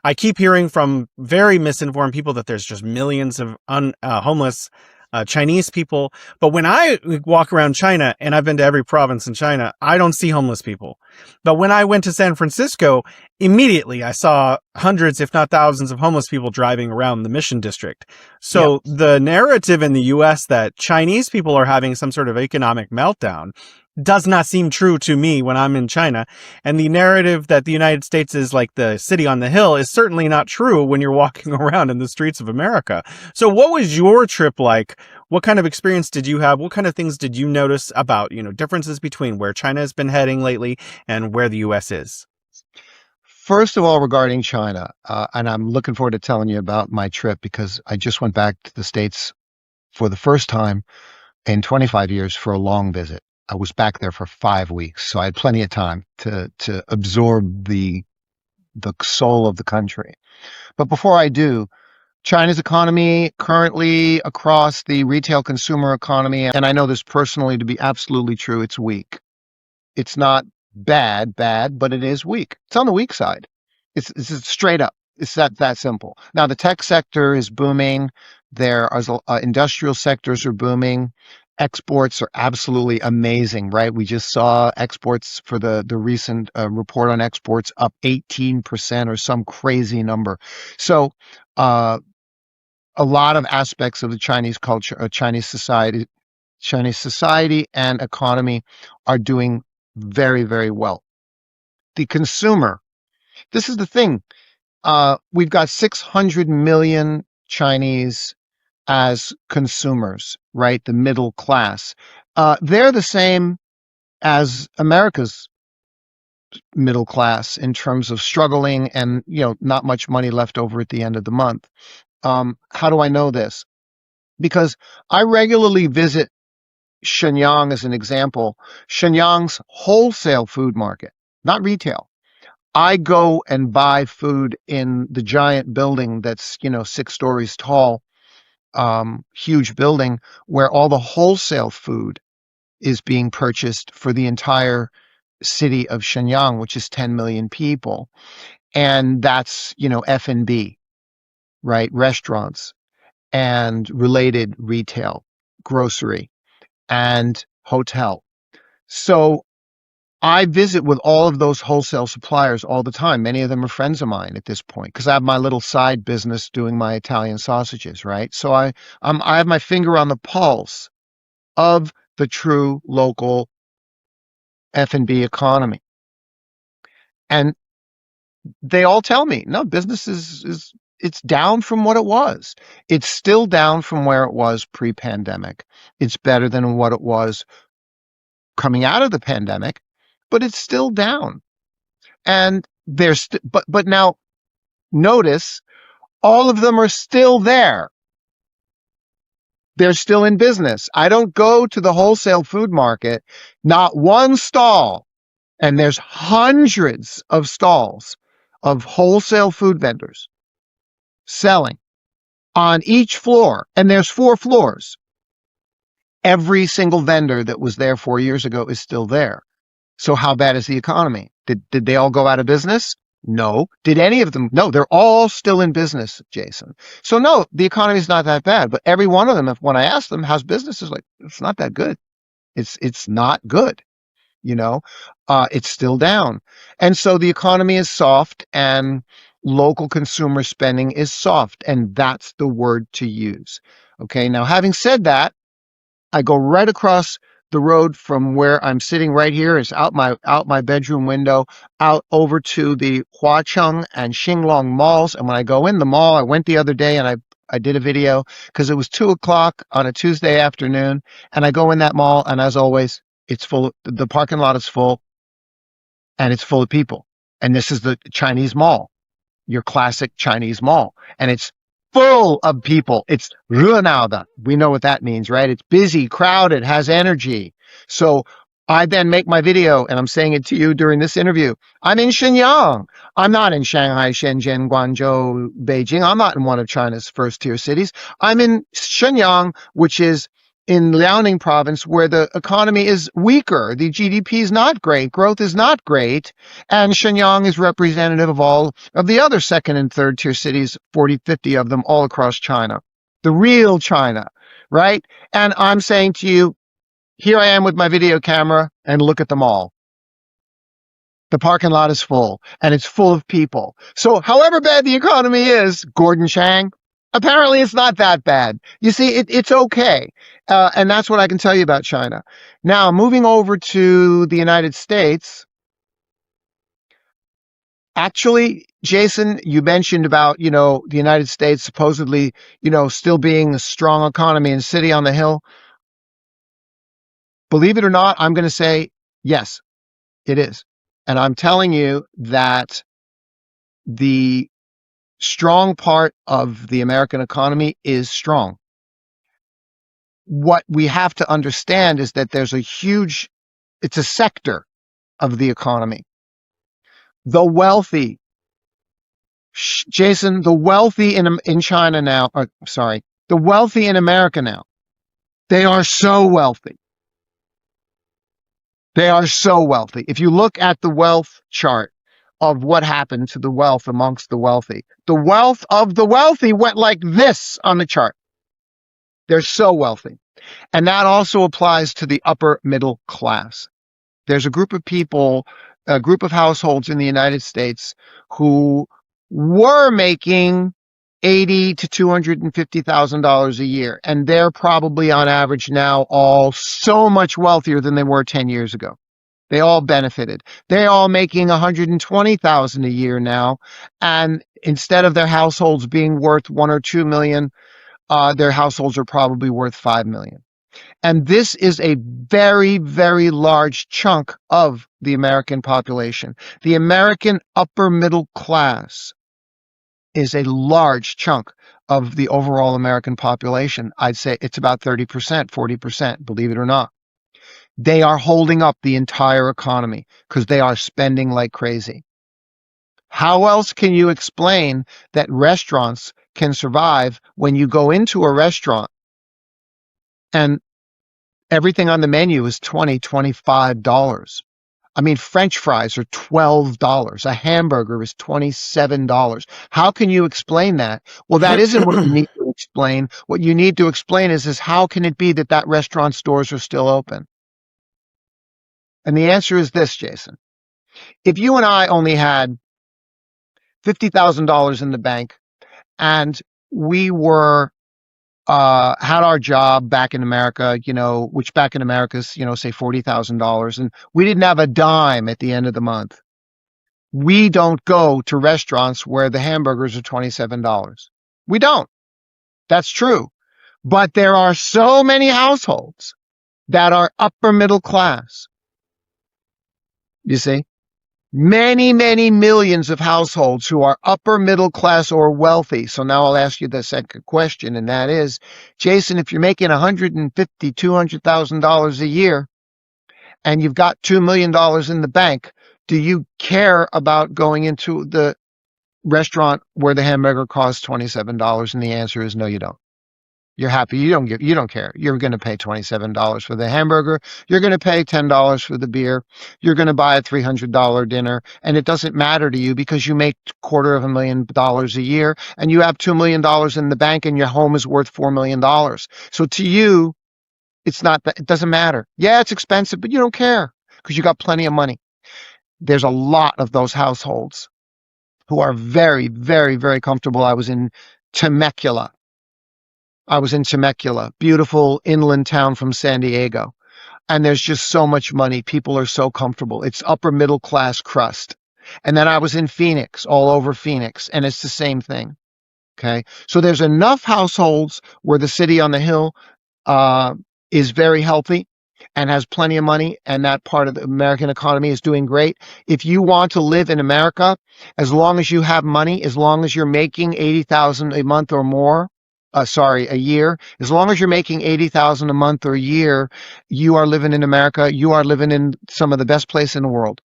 I keep hearing from very misinformed people that there's just millions of homeless Chinese people. But when I walk around China, and I've been to every province in China, I don't see homeless people. But when I went to San Francisco, immediately I saw hundreds, if not thousands, of homeless people driving around the Mission District. So the narrative in the US that Chinese people are having some sort of economic meltdown does not seem true to me when I'm in China. And the narrative that the United States is like the city on the hill is certainly not true when you're walking around in the streets of America. So what was your trip like? What kind of experience did you have? What kind of things did you notice about, differences between where China has been heading lately and where the US is? First of all, regarding China, and I'm looking forward to telling you about my trip because I just went back to the States for the first time in 25 years for a long visit. I was back there for 5 weeks, so I had plenty of time to absorb the soul of the country. But before I do, China's economy currently across the retail consumer economy, and I know this personally to be absolutely true, it's weak. It's not bad, but it is weak. It's on the weak side. It's straight up. It's that simple. Now, the tech sector is booming. There are industrial sectors are booming. Exports are absolutely amazing, right? We just saw exports for the recent report on exports up 18% or some crazy number. So a lot of aspects of the Chinese culture, Chinese society and economy are doing very, very well. The consumer, this is the thing. We've got 600 million Chinese as consumers, right? The middle class. They're the same as America's middle class in terms of struggling and, not much money left over at the end of the month. How do I know this? Because I regularly visit Shenyang as an example. Shenyang's wholesale food market, not retail. I go and buy food in the giant building that's, 6 stories tall, huge building where all the wholesale food is being purchased for the entire city of Shenyang, which is 10 million people. And that's, F&B, right? Restaurants and related retail, grocery and hotel. So I visit with all of those wholesale suppliers all the time. Many of them are friends of mine at this point because I have my little side business doing my Italian sausages, right? So I have my finger on the pulse of the true local F&B economy. And they all tell me, no, business it's down from what it was. It's still down from where it was pre-pandemic. It's better than what it was coming out of the pandemic, but it's still down. And there's, but now notice all of them are still there. They're still in business. I don't go to the wholesale food market, not one stall, and there's hundreds of stalls of wholesale food vendors selling on each floor, and there's 4 floors. Every single vendor that was there 4 years ago is still there. So how bad is the economy? Did they all go out of business? No. Did any of them? No, they're all still in business, Jason. So no, the economy is not that bad. But every one of them, when I ask them, how's business? Is like, it's not that good. It's not good. It's still down. And so the economy is soft and local consumer spending is soft. And that's the word to use. Okay. Now, having said that, I go right across the road from where I'm sitting right here. It's out my bedroom window, out over to the Huacheng and Xinglong malls. And when I go in the mall, I went the other day and I did a video because it was 2:00 on a Tuesday afternoon. And I go in that mall, and as always, it's full. The parking lot is full, and it's full of people. And this is the Chinese mall, your classic Chinese mall, and it's full of people. It's 热闹的. We know what that means, right? It's busy, crowded, has energy. So I then make my video, and I'm saying it to you during this interview. I'm in Shenyang. I'm not in Shanghai, Shenzhen, Guangzhou, Beijing. I'm not in one of China's first-tier cities. I'm in Shenyang, which is in Liaoning province where the economy is weaker. The GDP is not great. Growth is not great. And Shenyang is representative of all of the other second and third tier cities, 40, 50 of them all across China. The real China, right? And I'm saying to you, here I am with my video camera and look at them all. The parking lot is full and it's full of people. So however bad the economy is, Gordon Chang, apparently it's not that bad. You see, it's okay. And that's what I can tell you about China. Now, moving over to the United States. Actually, Jason, you mentioned about, the United States supposedly, still being a strong economy and city on the hill. Believe it or not, I'm going to say, yes, it is. And I'm telling you that the strong part of the American economy is strong. What we have to understand is that there's it's a sector of the economy. The wealthy, Jason, the wealthy in China now, the wealthy in America now, they are so wealthy. They are so wealthy. If you look at the wealth chart of what happened to the wealth amongst the wealth of the wealthy went like this on the chart. They're so wealthy. And that also applies to the upper middle class. There's a group of people, a group of households in the United States who were making $80,000 to $250,000 a year. And they're probably on average now all so much wealthier than they were 10 years ago. They all benefited. They're all making $120,000 a year now. And instead of their households being worth $1 or $2 million, their households are probably worth $5 million. And this is a very, very large chunk of the American population. The American upper middle class is a large chunk of the overall American population. I'd say it's about 30%, 40%, believe it or not. They are holding up the entire economy because they are spending like crazy. How else can you explain that restaurants can survive when you go into a restaurant and everything on the menu is $20, $25? I mean, French fries are $12. A hamburger is $27. How can you explain that? Well, that isn't what you need to explain. What you need to explain is how can it be that restaurant's doors are still open? And the answer is this, Jason. If you and I only had $50,000 in the bank and we were had our job back in America, which back in America is, say $40,000, and we didn't have a dime at the end of the month. We don't go to restaurants where the hamburgers are $27. We don't. That's true. But there are so many households that are upper middle class. You see? Many, many millions of households who are upper middle class or wealthy. So now I'll ask you the second question, and that is, Jason, if you're making $150,000, $200,000 a year and you've got $2 million in the bank, do you care about going into the restaurant where the hamburger costs $27? And the answer is no, you don't. You're happy. You don't care. You're going to pay $27 for the hamburger. You're going to pay $10 for the beer. You're going to buy a $300 dinner. And it doesn't matter to you because you make $250,000 a year and you have $2 million in the bank and your home is worth $4 million. So to you, it's not that, it doesn't matter. Yeah, it's expensive, but you don't care because you got plenty of money. There's a lot of those households who are very, very, very comfortable. I was in Temecula, beautiful inland town from San Diego. And there's just so much money. People are so comfortable. It's upper middle class crust. And then I was in Phoenix, all over Phoenix, and it's the same thing. Okay. So there's enough households where the city on the hill is very healthy and has plenty of money, and that part of the American economy is doing great. If you want to live in America, as long as you have money, as long as you're making $80,000 a month or more, a year, as long as you're making $80,000 a month or a year, you are living in America. You are living in some of the best place in the world.